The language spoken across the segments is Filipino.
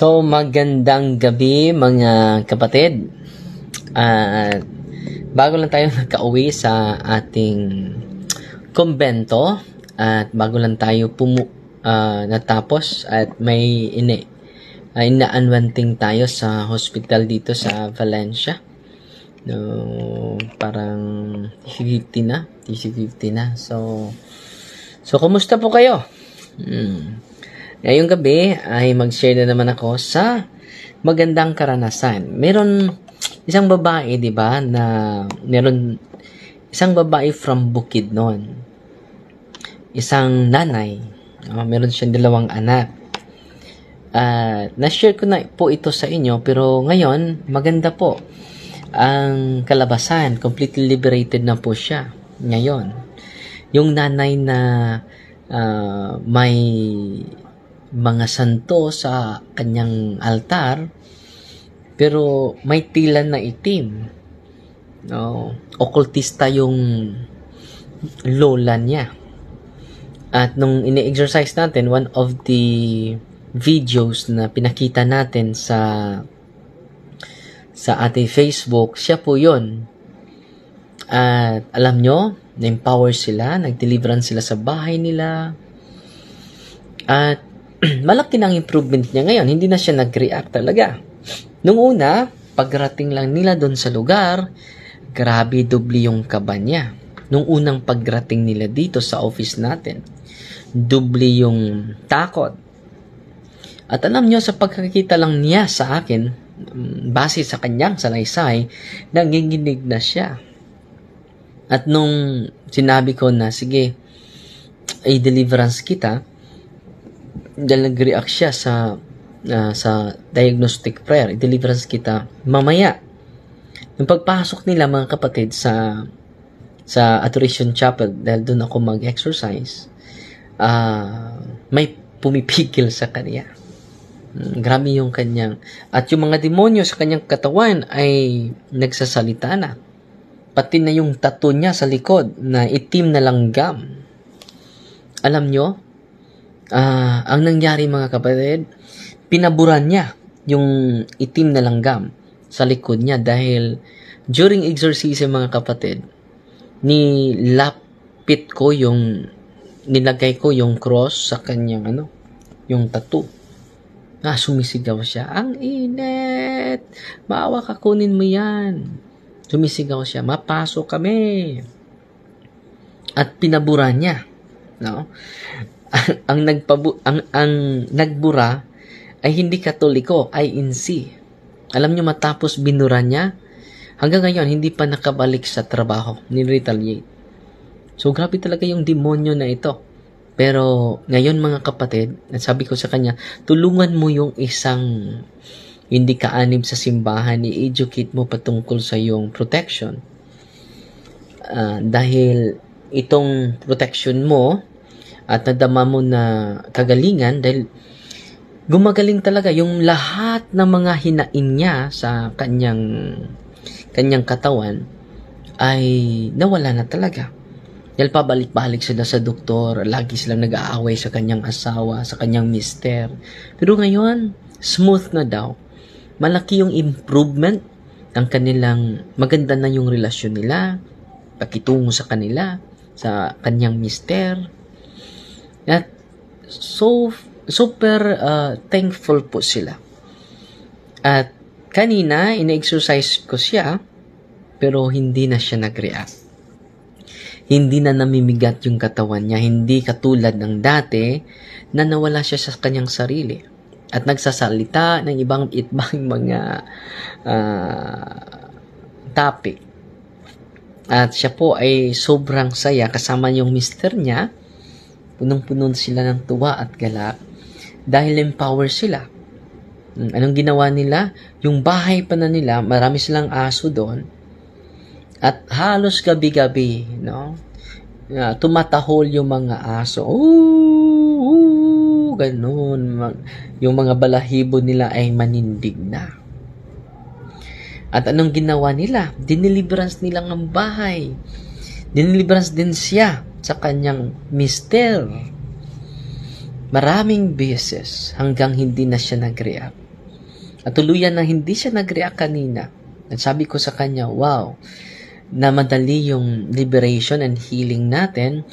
So, magandang gabi mga kapatid. At bago lang tayo nakauwi sa ating kumbento at bago lang tayo natapos at may inaanwanting tayo sa hospital dito sa Valencia. No, parang TC50 na. So kumusta po kayo? Ngayong gabi ay mag-share na naman ako sa magandang karanasan. Meron isang babae, 'di ba, na meron isang babae from Bukidnon. Isang nanay, meron siyang 2 anak. Na-share ko na po ito sa inyo, pero ngayon maganda po ang kalabasan. Completely liberated na po siya ngayon. Yung nanay na may mga santo sa kanyang altar, pero may tila na itim. No, okultista yung lola niya. At nung ini-exercise natin, one of the videos na pinakita natin sa ating Facebook, siya po yun. At alam nyo, na-empower sila, nag-deliverance sila sa bahay nila. At malaki ng improvement niya ngayon. Hindi na siya nag-react talaga. Nung una, pagrating lang nila doon sa lugar, grabe, doble yung kaba niya. Nung unang pagrating nila dito sa office natin, doble yung takot. At alam nyo, sa pagkakita lang niya sa akin, base sa kanyang salaysay, nanginginig na siya. At nung sinabi ko na, sige, i-deliverance kita, dahil nag-react siya sa diagnostic prayer, i-deliverance kita mamaya. Nung pagpasok nila, mga kapatid, sa Adoration Chapel, dahil doon ako mag-exercise, may pumipigil sa kanya. Grabe yung kanyang, at yung mga demonyo sa kanyang katawan ay nagsasalita na. Pati na yung tattoo niya sa likod na itim na langgam. Alam nyo, ang nangyari, mga kapatid, pinaburan niya yung itim na langgam sa likod niya dahil during exorcism, mga kapatid, nilapit ko nilagay ko yung cross sa kanyang yung tattoo. Sumisigaw siya, ang init, maawa ka, kunin mo yan. Sumisigaw siya, mapasok kami. At pinaburan niya, no? ang nagbura ay hindi Katoliko, ay INC. Alam niyo, matapos binura niya, hanggang ngayon hindi pa nakabalik sa trabaho, ni-retaliate. So grabe talaga yung demonyo na ito. Pero ngayon, mga kapatid, sabi ko sa kanya, tulungan mo yung isang hindi kaanib sa simbahan, i-educate mo patungkol sa yung protection. Dahil itong protection mo at nadama mo na kagalingan, dahil gumagaling talaga yung lahat ng mga hinain niya sa kanyang katawan ay nawala na talaga. Dahil pabalik-balik sila sa doktor, lagi silang nag-aaway sa kanyang asawa, sa kanyang mister. Pero ngayon, smooth na daw. Malaki yung improvement ng kanilang, maganda na yung relasyon nila, pakitungo sa kanila, sa kanyang mister. At super thankful po sila. At kanina, ina-exercise ko siya, pero hindi na siya nag-react. Hindi na namimigat yung katawan niya, hindi katulad ng dati na nawala siya sa kanyang sarili at nagsasalita ng ibang mga topic. At siya po ay sobrang saya kasama yung mister niya. Punong-puno sila ng tuwa at galak dahil empower sila. Anong ginawa nila? Yung bahay pa na nila, marami silang aso doon. At halos gabi-gabi, no? Tumatahol yung mga aso. Ganun. Yung mga balahibo nila ay manindig na. At anong ginawa nila? Diniliverance nila ng bahay. Diniliverance din siya sa kanyang mister. Maraming beses hanggang hindi na siya nag-react. At tuluyan na hindi siya nag-react kanina. At sabi ko sa kanya, wow, na madali yung liberation and healing natin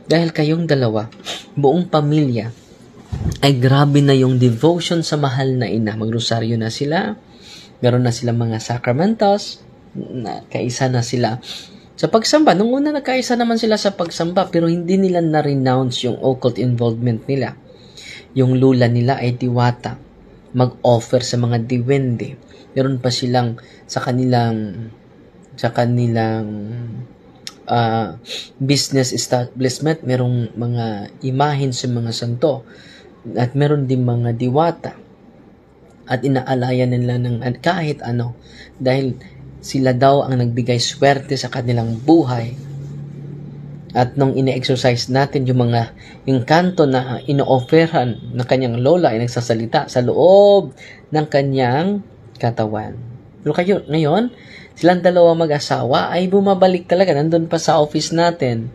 dahil kayong dalawa, buong pamilya, ay grabe na yung devotion sa mahal na ina. Magrosaryo na sila, meron na silang mga sacramentals, kaisa na sila sa pagsamba. Nung una nagkaisa naman sila sa pagsamba, pero hindi nila na-renounce yung occult involvement nila. Yung lula nila ay diwata, mag-offer sa mga diwende. Meron pa silang sa kanilang business establishment, merong mga imahen sa mga santo at meron din mga diwata at inaalayan nila ng kahit ano dahil sila daw ang nagbigay swerte sa kanilang buhay. At nung ine-exercise natin yung mga engkanto na ino-offeran ng kanyang lola ay nagsasalita sa loob ng kanyang katawan. Pero ngayon, silang dalawa mag-asawa ay bumabalik talaga. Nandun pa sa office natin.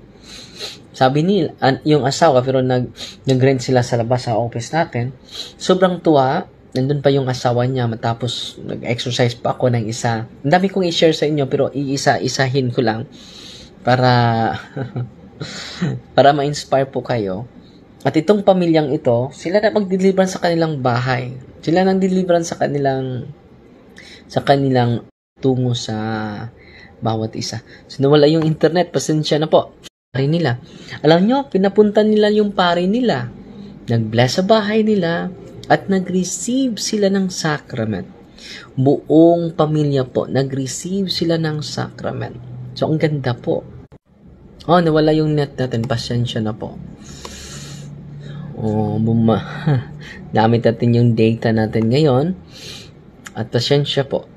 Sabi nila, yung asawa, pero nag-rent sila sa labas sa office natin. Sobrang tuwa. Nandun pa yung asawa niya matapos nag-exercise pa ako ng isa. Ang dami kong i-share sa inyo pero iisa-isahin ko lang para para ma-inspire po kayo. At itong pamilyang ito, sila na mag-deliverance sa kanilang bahay. Sila nang deliverance sa kanilang tungo sa bawat isa. So, nawala yung internet, pasensya na po. Pari nila. Alam nyo, pinapunta nila yung pari nila. Nag-bless sa bahay nila at nag-receive sila ng sacrament. Buong pamilya po, nag-receive sila ng sacrament. So, ang ganda po. Nawala yung net natin. Pasensya na po. Namit natin yung data natin ngayon. At pasensya po.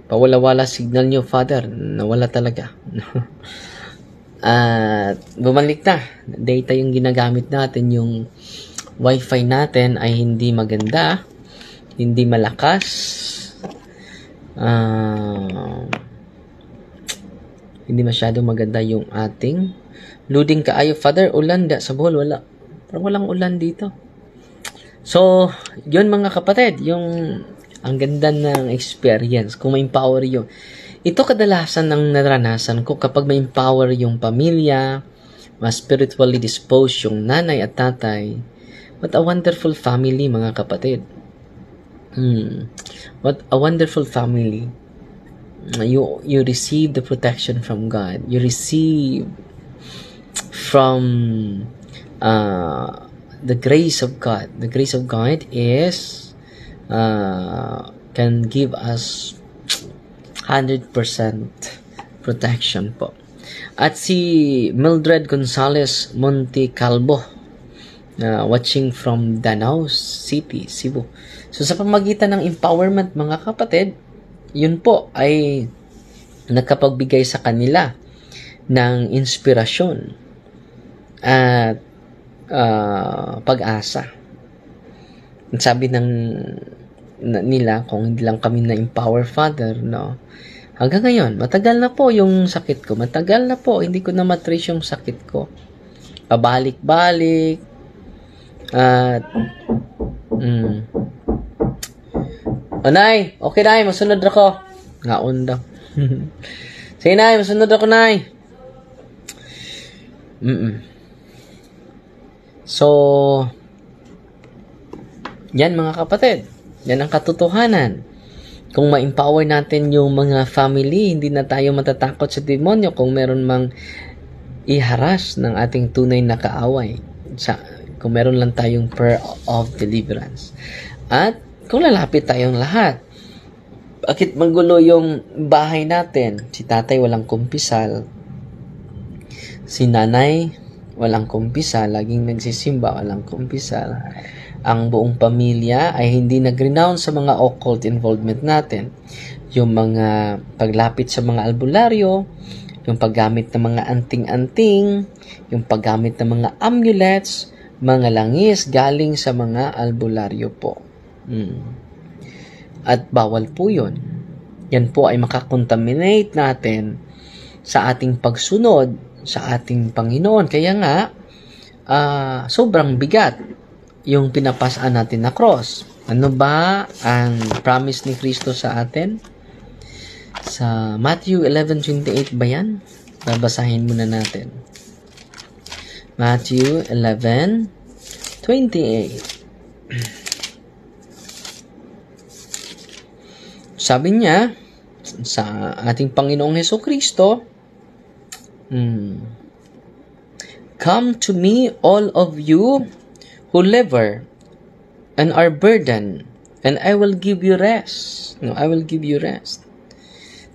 Pawala-wala signal nyo, Father. Nawala talaga. At bumalik na. Data yung ginagamit natin. Yung Wi-Fi natin ay hindi maganda. Hindi malakas. Hindi masyado maganda yung ating loading kaayo. Father, ulan da sa Bohol, wala. Parang walang ulan dito. So, yun mga kapatid, yung ang ganda ng experience, kung ma-empower yun. Ito kadalasan ng naranasan ko kapag ma-empower yung pamilya, mas spiritually disposed yung nanay at tatay. What a wonderful family, mga kapatid. What a wonderful family. You receive the protection from God. You receive from the grace of God. The grace of God is can give us 100% protection po. At si Mildred Gonzalez Montecalvo, watching from Danau City, Cebu. So sa pamagitan ng empowerment, mga kapatid, yun po ay nagkapagbigay sa kanila ng inspirasyon at pag-asa. Sabi nila, kung hindi lang kami na-empower, Father, no? Hanggang ngayon, matagal na po yung sakit ko. Matagal na po, hindi ko na matrace yung sakit ko. Pabalik-balik. At, Nay, okay, Nay, masunod ako. Ngaon daw. Sige, Nay, masunod ako, Nay. So, yan mga kapatid. Yan ang katotohanan. Kung ma-empower natin yung mga family, hindi na tayo matatakot sa demonyo kung meron mang iharas ng ating tunay na kaaway. Kung meron lang tayong prayer of deliverance. At kung lalapit tayong lahat, bakit magulo yung bahay natin? Si tatay walang kumpisal. Si nanay walang kumpisal. Laging nagsisimba, walang kumpisal. Ang buong pamilya ay hindi nag-renounce sa mga occult involvement natin. Yung mga paglapit sa mga albularyo, yung paggamit ng mga anting-anting, yung paggamit ng mga amulets, mga langis galing sa mga albularyo po. At bawal po yun. Yan po ay makakontaminate natin sa ating pagsunod sa ating Panginoon. Kaya nga, sobrang bigat yung pinapasaan natin na cross. Ano ba ang promise ni Kristo sa atin? Sa Matthew 11:28 ba yan? Babasahin muna natin. Matthew 11:28. Sabi niya sa ating Panginoong Hesukristo, "Come to me, all of you who labor and are burdened, and I will give you rest." No, I will give you rest.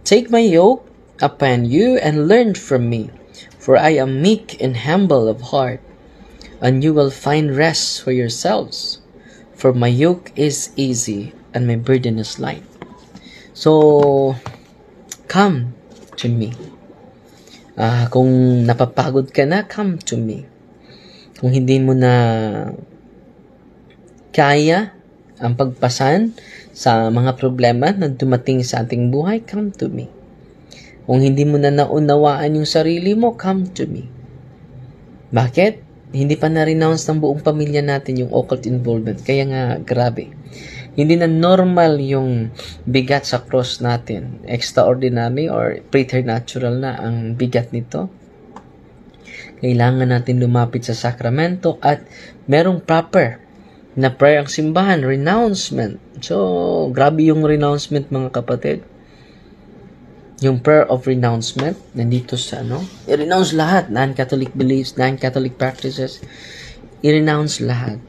"Take my yoke upon you and learn from me, for I am meek and humble of heart, and you will find rest for yourselves. For my yoke is easy and my burden is light." So, come to me. Kung napapagod ka na, come to me. Kung hindi mo na kaya ang pagpasan sa mga problema na dumating sa ating buhay, come to me. Kung hindi mo na naunawaan yung sarili mo, come to me. Bakit? Hindi pa na-renounce ng buong pamilya natin yung occult involvement. Kaya nga, grabe. Hindi na normal yung bigat sa cross natin. Extraordinary or preternatural na ang bigat nito. Kailangan natin lumapit sa sakramento at merong proper na prayer ang simbahan, renouncement. So, grabe yung renouncement mga kapatid. Yung prayer of renouncement, nandito sa i-renounce lahat, non-Catholic beliefs, non-Catholic practices, i-renounce lahat.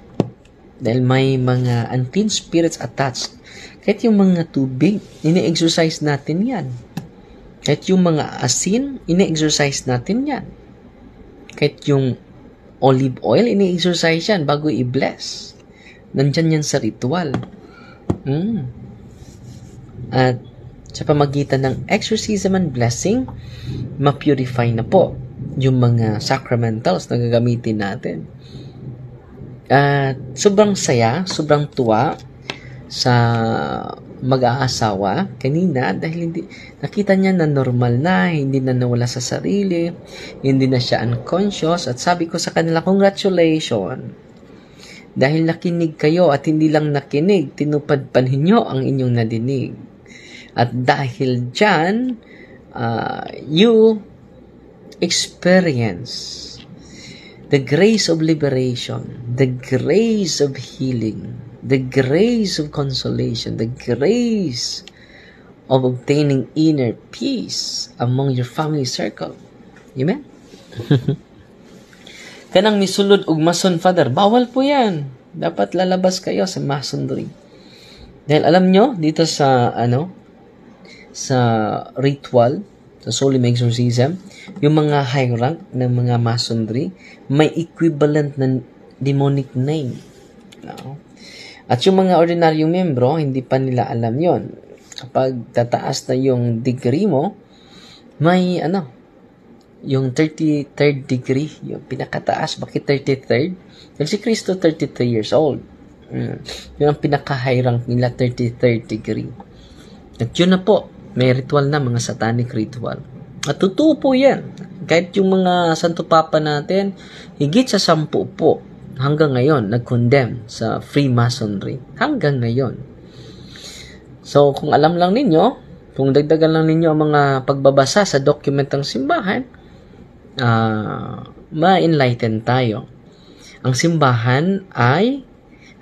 Dahil may mga unclean spirits attached. Kahit yung mga tubig, ini-exercise natin yan. Kahit yung mga asin, ini-exercise natin yan. Kahit yung olive oil, ini-exercise yan bago i-bless. Nandyan yan sa ritual. At sa pamagitan ng exorcism and blessing, ma-purify na po yung mga sacramentals na gagamitin natin. At sobrang saya, sobrang tuwa sa mag-aasawa kanina dahil hindi nakita niya na normal na, hindi na nawala sa sarili, hindi na siya unconscious, at sabi ko sa kanila, congratulations. Dahil nakinig kayo at hindi lang nakinig, tinupad pa ninyo ang inyong nadinig. At dahil dyan, you experience the grace of liberation, the grace of healing, the grace of consolation, the grace of obtaining inner peace among your family circle. Amen? Kanang misulod og mason, Father, bawal po yan. Dapat lalabas kayo sa masonry. Dahil alam nyo, dito sa sa ritual, sa solemn exorcism, yung mga high rank ng mga masonry, may equivalent na demonic name. At yung mga ordinaryong membro, hindi pa nila alam yon. Kapag tataas na yung degree mo, may yung 33rd degree, yung pinakataas. Bakit 33rd? Kasi si Kristo 33 years old. Yun ang pinaka-high rank nila, 33rd degree. At yun na po, may ritual na, mga satanic ritual. At totoo po yan. Kahit yung mga Santo Papa natin, higit sa 10 po, hanggang ngayon, nag-condemn sa Freemasonry. Hanggang ngayon. So, kung alam lang ninyo, kung dagdagan lang ninyo ang mga pagbabasa sa document ng simbahan, ma-enlighten tayo. Ang simbahan ay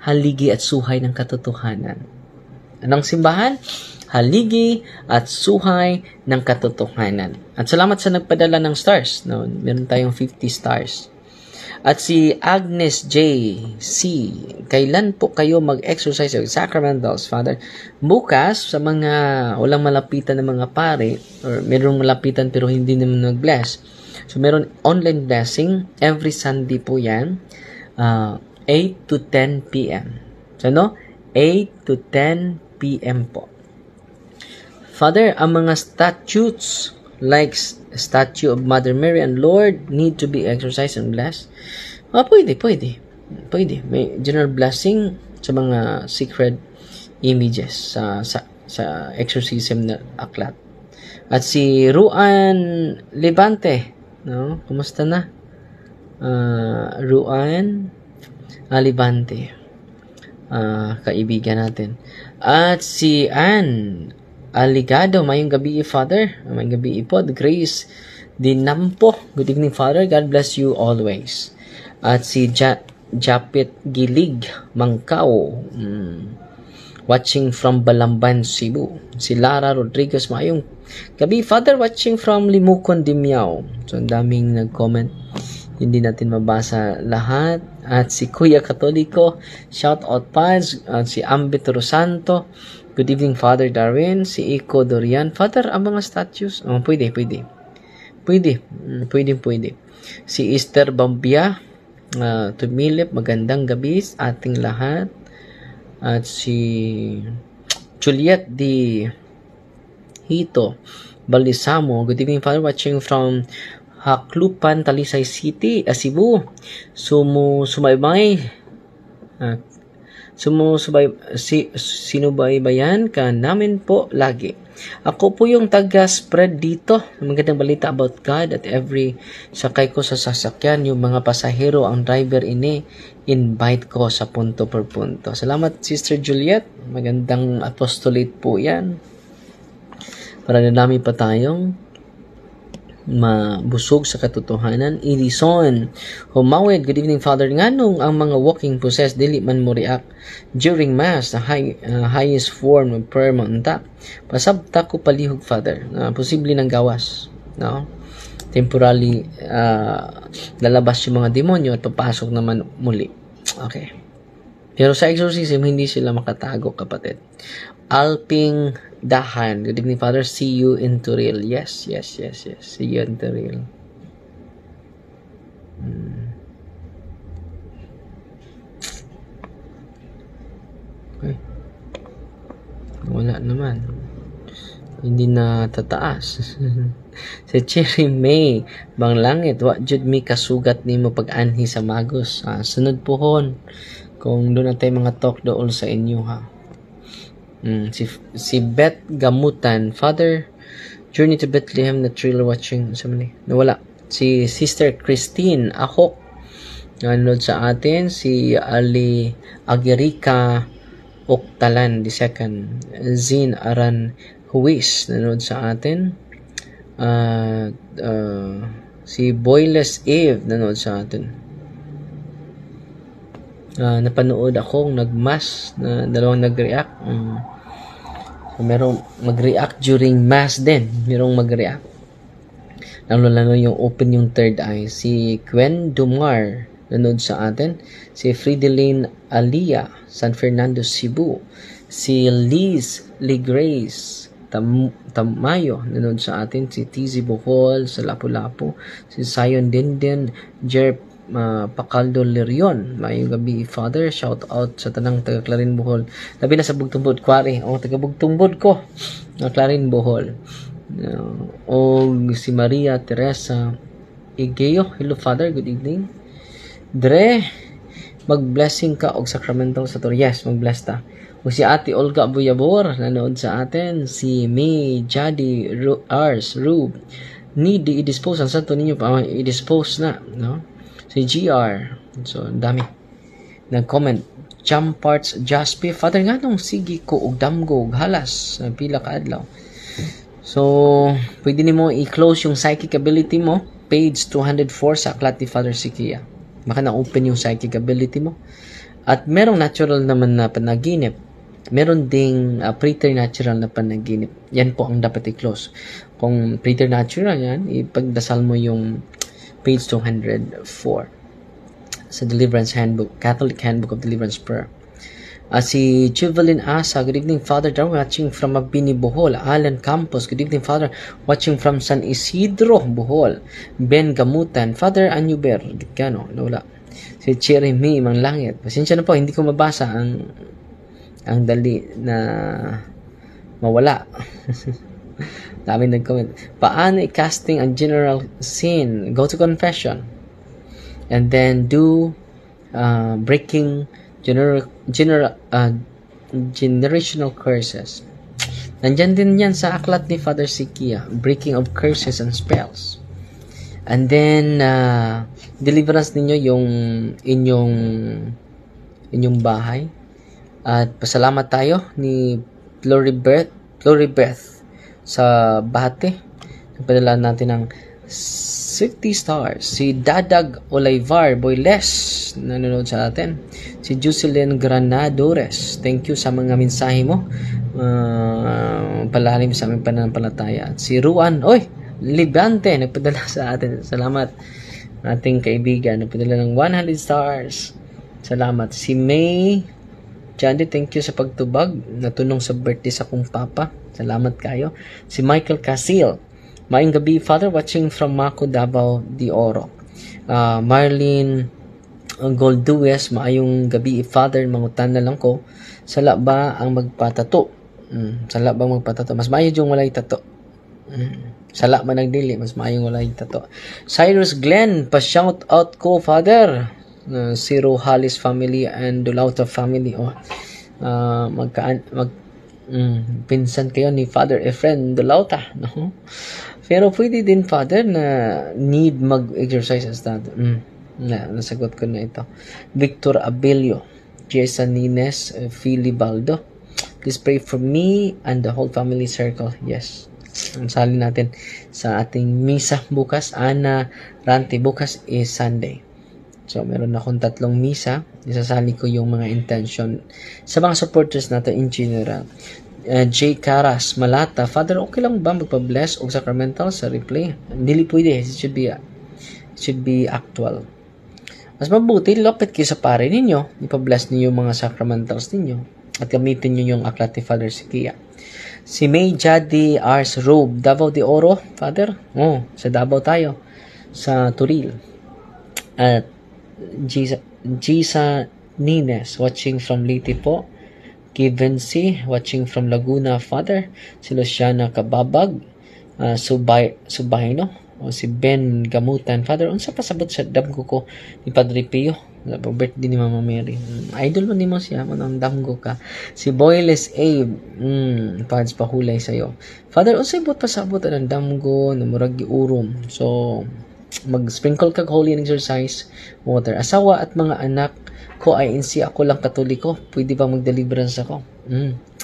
haligi at suhay ng katotohanan. Anong simbahan? Haligi at suhay ng katotohanan. At salamat sa nagpadala ng stars. No? Meron tayong 50 stars. At si Agnes J. C. Kailan po kayo mag-exercise of sacramentals, Father? Bukas, sa mga walang malapitan ng mga pare, or merong malapitan pero hindi naman mag-bless. So, meron online blessing. Every Sunday po yan. 8 to 10 p.m. So, 8 to 10 p.m. po. Father, ang mga statutes like statue of Mother Mary and Lord need to be exercised and blessed. Pwede. May general blessing sa mga sacred images sa exorcism na aklat. At si Ruan Levante, no? Kumusta na? Ruan Levante. kaibigan natin. At si Ann Aligado, mayong gabi, Father. Mayong gabi po. Grace Dinampo. Good evening, Father. God bless you always. At si Japit Gilig Mangkao. Watching from Balamban, Cebu. Si Lara Rodriguez, mayong gabi, Father. Watching from Limukon, Dimiao. So, ang daming nag-comment. Hindi natin mabasa lahat. At si Kuya Katoliko, shout out Paz. At si Ambit Rosanto, good evening, Father Darwin. Si Iko Dorian, Father, ang mga statues? Oh, pwede. Si Esther Bambia, tumilip, magandang gabi sa ating lahat. At si Juliet Di Hito Balisamo, good evening, Father, watching from Haklupan, Talisay City, Cebu. Sinubaybayan ka namin po lagi. Ako po yung taga-spread dito. Magandang balita about God at every sakay ko sa sasakyan, yung mga pasahero, ang driver invite ko sa punto per punto. Salamat, Sister Juliet. Magandang apostolate po yan. Para nadami pa tayong mabusog sa katotohanan. Edison Humawid, good evening, Father. Nganong ang mga walking possessed dili man mo react during mass, the highest form of prayer mo unta pasabta ko palihog, Father, posible ng gawas, no? Temporarily lalabas yung mga demonyo at papasok naman muli. Okay, pero sa exorcism hindi sila makatago, kapatid. Alping Dahan, good evening, Father. See you in Turil. Yes. See you in Turil. Okay. Wala naman. Hindi na tataas. Si Cherry May, bang langit, wa jud mi kasugat nimo pag-anhi sa magos. Sunod pohon. Kung doon na tayo mga talk doon sa inyo, ha. Si Beth Gamutan, Father, Journey to Bethlehem na trailer watching sa mali. Nawala. Si Sister Christine Ahok, nanonood sa atin. Si Ali Agirika Oktalan II. Zin Aran Huwis, nanonood sa atin. Si Boyless Eve, nanonood sa atin. Napanood akong nag-mass na dalawang nag-react. So, merong mag-react during mass din. Merong mag-react. Lalo yung open yung third eye. Si Gwen Dumar, nanood sa atin. Si Frideline Alia, San Fernando, Cebu. Si Liz Ligrace Tamayo, nanood sa atin. Si TZ Bohol sa Lapu-Lapu. Si Zion Dinden Jer Pacaldo Lerion, mayong gabi, Father. Shout out sa tanang taga Clarin Bohol, labi na sa Bugtumbod Quarry, taga Bugtumbod ko na Clarin Bohol. O si Maria Teresa Igeo, hello, Father, good evening. Dre, mag-blessing ka og sacramental sa to. Yes, mag-bless ta. O si Ate Olga Buyabor, nanood sa atin. Si May Jadi Ars Rube, need i-dispose ang santo ninyo pa i-dispose na, no? Si GR, so dami nag-comment. Jump parts Jaspi, Father, nga nung sige ko og damgo og halas pila ka adlaw. So pwede nimo i-close yung psychic ability mo, page 204 sa aklat ni Father Sikia. Maka na-open yung psychic ability mo. At merong natural naman na panaginip. Meron ding preternatural na panaginip. Yan po ang dapat i-close. Kung preternatural yan, ipagdasal mo yung page 204 sa Deliverance Handbook, Catholic Handbook of Deliverance Prayer. Si Juvelin Asa, good evening, Father Darwin, watching from Mabini, Bohol. Alan Campos, good evening, Father, watching from San Isidro, Bohol. Ben Gamutan, Father Anyuber, Gitgano, nawala. Si Jeremy Manglangit, pasensya na po, hindi ko mabasa ang dali na mawala. Dami nag-comment. Paano i-casting ang general sin? Go to confession. And then do breaking generational curses. Nandyan din yan sa aklat ni Father Sikia. Breaking of curses and spells. And then, deliverance ninyo yung inyong bahay. At pasalamat tayo ni Floribeth sa Bate. Nagpadala natin ng 50 stars. Si Dadag Olivar Boyles nanonood sa atin. Si Jocelyn Granadores, thank you sa mga mensahe mo. Palalim sa aming pananampalataya. Si Ruan Libante nagpadala sa atin. Salamat ating kaibigan. Nagpadala ng 100 stars. Salamat. Si May Jandy, thank you sa pagtubag. Natunong sa birthday sa kong papa. Salamat kayo. Si Michael Casil, maayong gabi, Father, watching from Maco, Davao de Oro. Marlene Goldues, maayong gabi, Father, mangutan na lang ko. Sala ba ang magpatato? Sala ba magpatato? Mas maayo yung walay tato. Sala ba nagdili? Mas maayong walay tato. Cyrus Glenn, pa-shout out ko, Father. Zero Halis family and Dolauta family. Pinsan kayo ni Father Efren Dolauta, no? Pero pwede din, Father, na need mag-exercise as that. Nasagot ko na ito. Victor Abelio, Jason Nines, Filibaldo, please pray for me and the whole family circle. Yes. Ang sali natin sa ating misa bukas. Ana Rante, bukas is Sunday. So, meron akong 3 misa. Isasali ko yung mga intention sa mga supporters natin in general. J. Caras, Malata, Father, okay lang ba magpa-bless o sacramental sa replay? Hindi pwede. It should be actual. Mas mabuti, lopit kayo sa pare ninyo. Ipa-bless niyo yung mga sacramentals ninyo. At gamitin niyo yung aklat ni Father Sikia. Si May Jadi Ars Robe, Davao de Oro, Father? Sa Davao tayo. Sa Turil. At Gisa Nines, watching from Liti po. Kivency, watching from Laguna, Father. Si Luciana Kababag, Subayno, o si Ben Gamutan, Father. Unsa pasabot sa damgo ko ni Padre Pio? Birthday ni Mama Mary. Idol mo ni mo siya, manang damgo ka. Si Boyles Abe, pads pahulay sa'yo. Father, unsay bot pasabot ang damgo na murag giurom. So, mag-sprinkle kag holy exercise water. Asawa at mga anak ko ay insi, ako lang katoliko. Pwede ba mag-deliverance ako?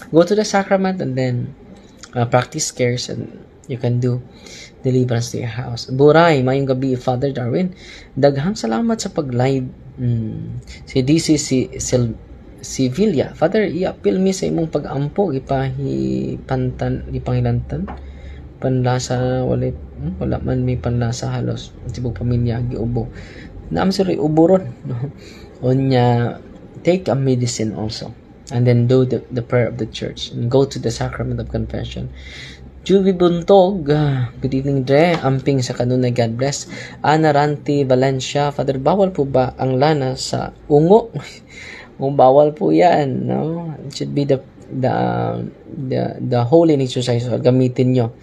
Go to the sacrament and then practice cares and you can do deliverance to your house. Buray, mayong gabi, Father Darwin. Daghang salamat sa pag-live. Si DC Sevilla, Father, i-appeal mi sa imong pag-ampo, ipangilantan panlasa, wala man may panlasa halos sibog pamilya giubo naam sir ubo ron, no? Onya, take a medicine also and then do the prayer of the church and go to the sacrament of confession. Juby Buntog, good evening Dre, amping sa kanunay, God bless. Ana Ranti Valencia, Father, bawal po ba ang lana sa ungo? Bawal po yan, no? It should be the holy exercise gamitin nyo.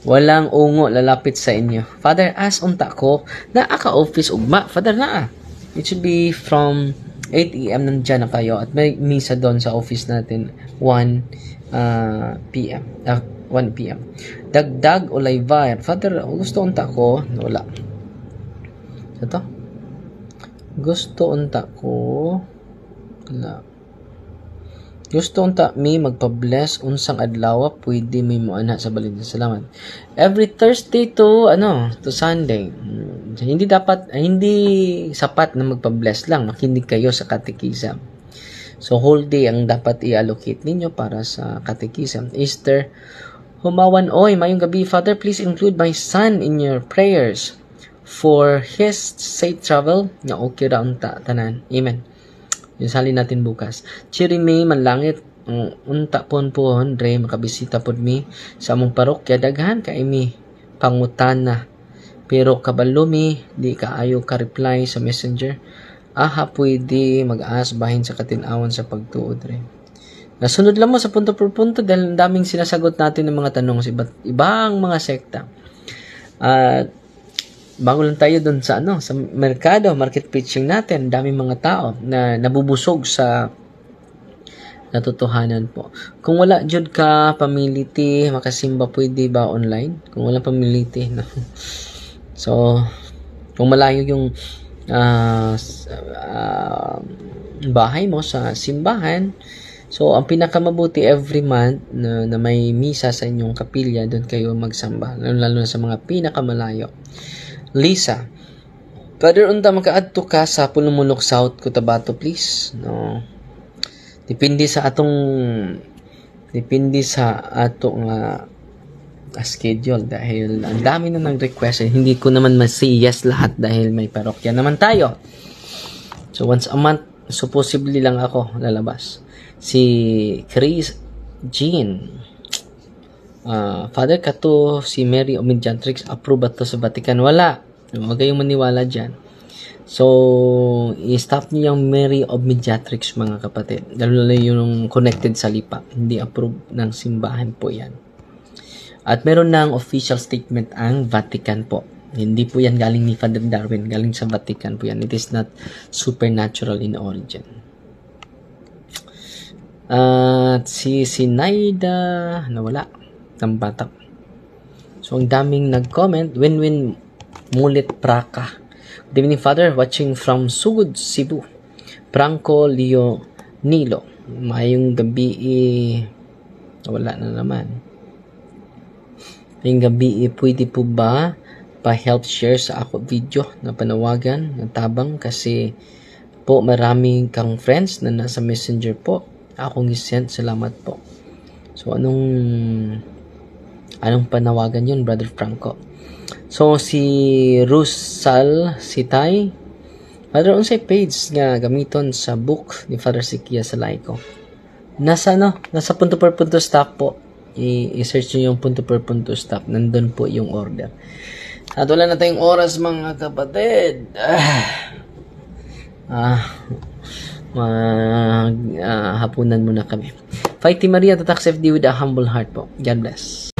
Walang ungo lalapit sa inyo. Father, as unta ko na aka-office ugma, Father na it should be from 8 AM nandyan na kayo at may misa doon sa office natin 1 PM. Dagdag Olivar, Father, gusto unta ko wala ito gusto unta ko wala. Gusto unta mi magpa-bless unsang adlaw pwede mi moana sa balin. Salamat. Every Thursday to Sunday. Hindi sapat na magpa-bless lang. Makinig kayo sa catechism. So whole day ang dapat i-allocate ninyo para sa catechism. Easter, humawan mayong gabi, Father, please include my son in your prayers for his safe travel. Na okay ra unta tanan. Amen. Yung sali natin bukas. Chirimi manlangit unta pon Dre, makabisita pod mi sa among parokya. Daghan kay mi pangutana pero kabalo mi di kaayo ka reply sa messenger. Pwede mag-aas bahin sa katinawan sa pagtuod Dre. Nasunod lang mo sa punto per punto dahil daming sinasagot natin ng mga tanong sa ibang mga sekta. Bago lang tayo doon sa market preaching natin, daming mga tao na nabubusog sa natotohanan po. Kung wala jud ka pamiliti makasimba, pwede ba online? Kung wala pamiliti, no. So kung malayo yung bahay mo sa simbahan, So, ang pinakamabuti every month na may misa sa inyong kapilya, doon kayo magsamba. Lalo na sa mga pinakamalayo. Lisa, Father, unta makaadto ka sa Pulumulok South, Cotabato, please. No. Depende sa atong schedule dahil ang dami na nag-request. Hindi ko naman ma-say yes lahat dahil may parokya naman tayo. So, once a month, so possibly lang ako lalabas. Si Chris Jean, Father, kato si Mary of Mediatrix, approve ba to sa Vatican? Wala. Huwag kayong maniwala dyan. So, i-stop niyo yung Mary of Mediatrix, mga kapatid. Lalo yung connected sa lipa. Hindi approve ng simbahan po yan. At meron ng official statement ang Vatican po. Hindi po yan galing ni Father Darwin. Galing sa Vatican po yan. It is not supernatural in origin. At si Naida, nawala ng bata. So, ang daming nag-comment. Win-win Mulit Praka. Good evening, Father. Watching from Sugod, Cebu. Franco Leonilo. Mayong gabi wala na naman. Mayong gabi pwede po ba pa-help share sa ako video na panawagan ng tabang kasi po maraming kang friends na nasa messenger po. Akong isend. Salamat po. So, anong panawagan yun, Brother Franco? So, si Rusal Sitay, Father, unsay page nga gamiton sa book ni Father Sikia sa Laiko? Nasa punto per punto stop po. I-search nyo yung punto per punto stop. Nandun po yung order. At wala na tayong oras, mga kapatid. Hapunan muna kami. Fighting Maria, tatak FD with a humble heart po. God bless.